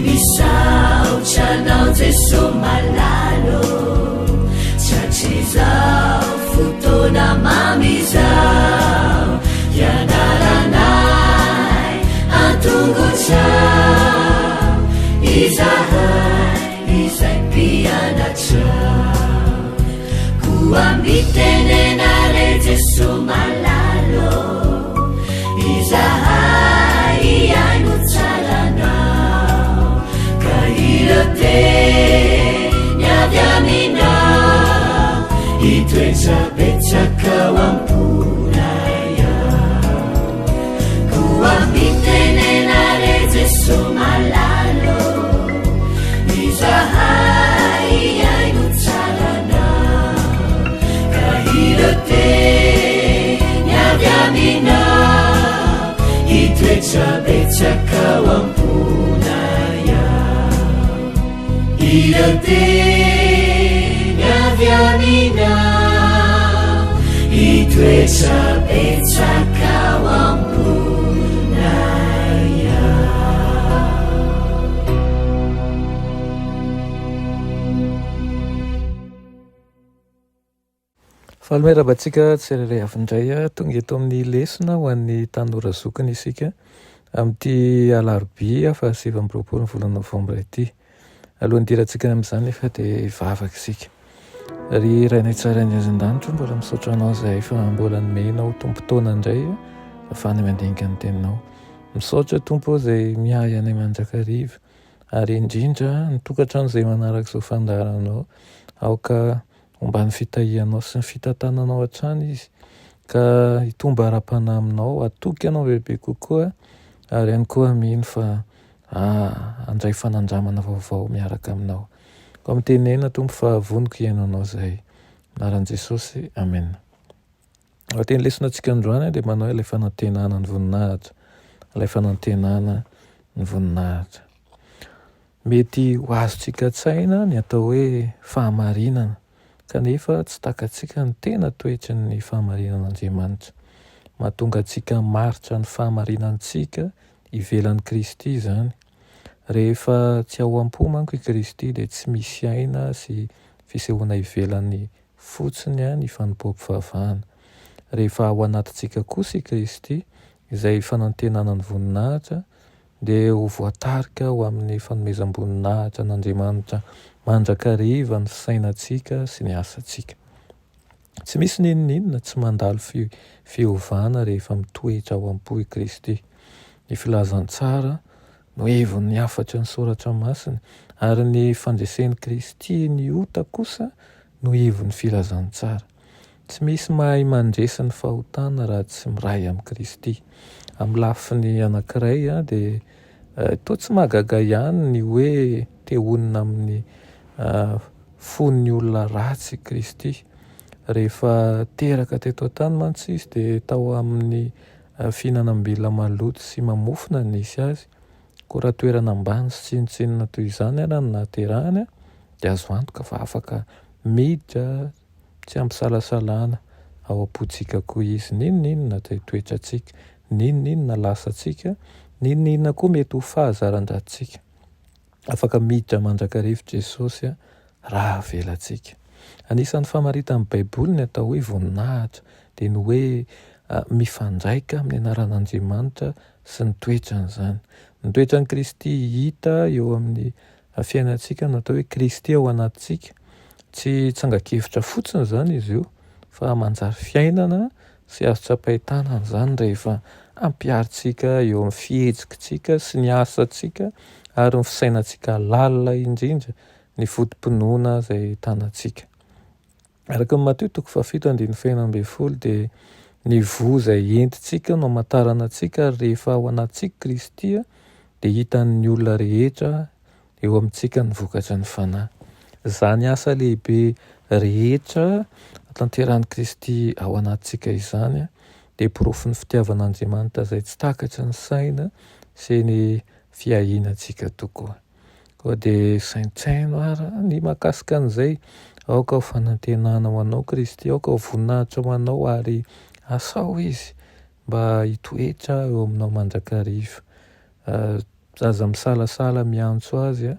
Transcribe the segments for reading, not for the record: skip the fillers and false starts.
misaotranao jeso malalo tsatr'izao fotona mamizao ianaranay antongotrao izahay izay mpianatrao koa mitenenare jeso malalo izahay iaino tsaranao ka iroteny avy aminao itoetrabetsakao amponaya koa mitenenare jeso malalo izahay iaino tsaranao ka iroteny avy aminao itoetrabetsakao amponaya iroteny avy aminao itoetrabetsakao amponaya. Falomerabantsika tsirairay avindray tonga eto amin'ny lesona ho an'ny tanora zokiny isika amin'ity alarobia fa 7 volana novambra ity. Alohan'ny dirantsika amin'izany efa dia vavaka isika. Ry rainay tsara ny azan-danitra mbola misaotra anao izay fa mbola nomenao tompo-taona indray afahany mandinika ny teninao. Misaotra tompo izay mihay anay manjakariva ary indrindra ny tokantrano izay manaraka izao fandaharanao aoka ombany fitahianao sy ny fitantananao hatrany izy ka hitomba ara-panahinao atoky anao bebe kokoa ary ihany koa mino fa andray fanandramana vaovao miaraka aminao. Ko mitenena tompo fa voniko ihainanao izay. Anaran'i Jesosy, amen. Ao teny lesona antsika androany dia manao ilay fanantenana ny voninahitra. Ilay fanantenana ny voninahitra. Mety ho azontsika tsaina ny atao hoe fahamarinana kanefa tsy takatsika ny tena toetry ny fahamarinan'Andriamanitra. Mahatonga antsika maritra ny fahamarinantsika ivelan'i Kristy izany. Rehefa tsy ao am-po manko i Kristy dia tsy misy aina sy fisehoana ivelany fotsiny ny fanompoam-pivavahana. Rehefa ao anatintsika kosa i Kristy izay fanantenana ny voninahitra dia ho voatarika ho amin'ny fanomezam-boninahitra n'Andriamanitra mandrakariva ny fisainantsika sy ny asantsika. Tsy misy ninonninona tsy mandalo fiovana rehefa mitoetra ao am-po i Kristy. Ny filazantsara no hevon'ny afatry ny soratra masina ary ny fandresen'i Kristy ny ota kosa no hevon'ny filazantsara. Tsy misy mahay mandresa ny fahotana raha tsy miray amin'i Kristy. Amin'ny lafiny anankiray dia toa tsy mahagaga ihany ny hoe te-honina amin'ny fon'ny olona ratsy Kristy. Rehefa teraka teto an-tany mantsy izy dia tao amin'ny fihinanam-bila maloto sy mamofona nisy azy. Ko raha toerana ambany sy tsinotsinona toy izany ary no nahaterahany dia azo antoka fa afaka miditra tsy ampy-salasalana ao am-pontsika koa izy. Ninonninona toetrantsika, ninonninona lasantsika, ninonninona koa mety ho fahazaran-dratsika. Afaka miditra mandrakarivo Jesosy raha velantsika. Anisan'ny famaritan'ny Baiboly ny atao hoe voninahitra dia ny hoe mifandraika amin'ny anaran'Andriamanitra sy ny toetran'izany. Ny toetran'i Kristy hita eo amin'ny fiainantsika no atao hoe Kristy ao anatintsika. Tsy tsangakevitra fotsiny izany izy io fa manjary fiainana sy azo tsapain-tanana izany rehefa ampiaritsika eo amin'ny fihetsikintsika sy ny asantsika ary ny fisainantsika lalina indrindra ny fotom-pinoana izay tanantsika. Araka ny Mateo 7:20 dia ny voa izay entintsika no hamantarana antsika ary rehefa ao anatintsika Kristy dia hitan'ny olona rehetra eo amintsika ny vokatry ny fanahy. Izany asa lehibe rehetra tanteran'i Kristy ao anatintsika izany dia porofon'ny fitiavan'Andriamanitra izay tsy takatry ny saina sy ny fiahinantsika tokoa. Koa dia saintsaino ary ny mahakasika an'izay aoka ho fanantenana ho anao Kristy, aoka ho voninahitra ho anao ary asao izy mba hitoetra eo aminao mandrakariva. zaza misalasala miantso azy a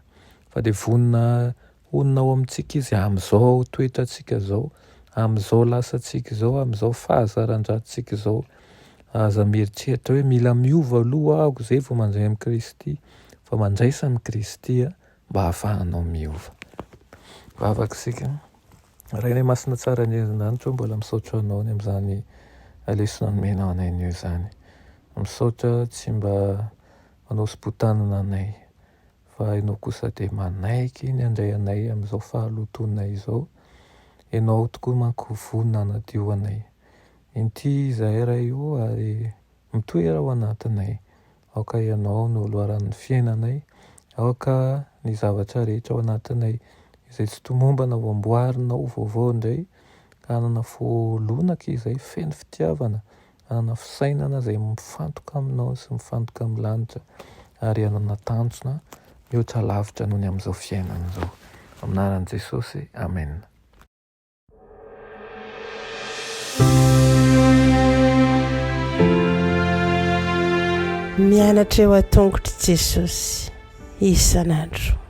fa de vonina ao amintsika izy am'izao toetratsika zao, am'izao lasatsika zao, am'izao fahazaran-dratsika zao. Aza mieritreritra hoe mila miova aloha ahako zay vao mandray amin'ny Kristy, fa mandraisa amin'ny Kristy mba hahafahanao miova. Vavaka raha ny masina tsara ny herinandro mbola misaotra anao ny amin'izany lesona nomenao anay anio zany. Misaotra tsy mba manao sopotanana anay, fa ianao kosa de manaiky ny andray anay amin'izao fahalotonay izao. Ianao tokoa manko vonina anadio anay. Inty izahay raha io ary mitoera ao anatinay. Aoka ianao no loharan'ny fiainanay, aoka ny zavatra rehetra ao anatinay izay tsy tomombana ho amboarinao vaovao indray, ka hanana foalonaka izay feno fitiavana, hanana fisainana izay mifantoka aminao sy mifantoka amin'ny lanitra, ary hanana tanjona mihoatra lavitra noho ny amin'izao fiainana izao. Amin'ny anaran'i Jesosy, amen. Mianatra eo an-tongotra Jesosy isan'andro.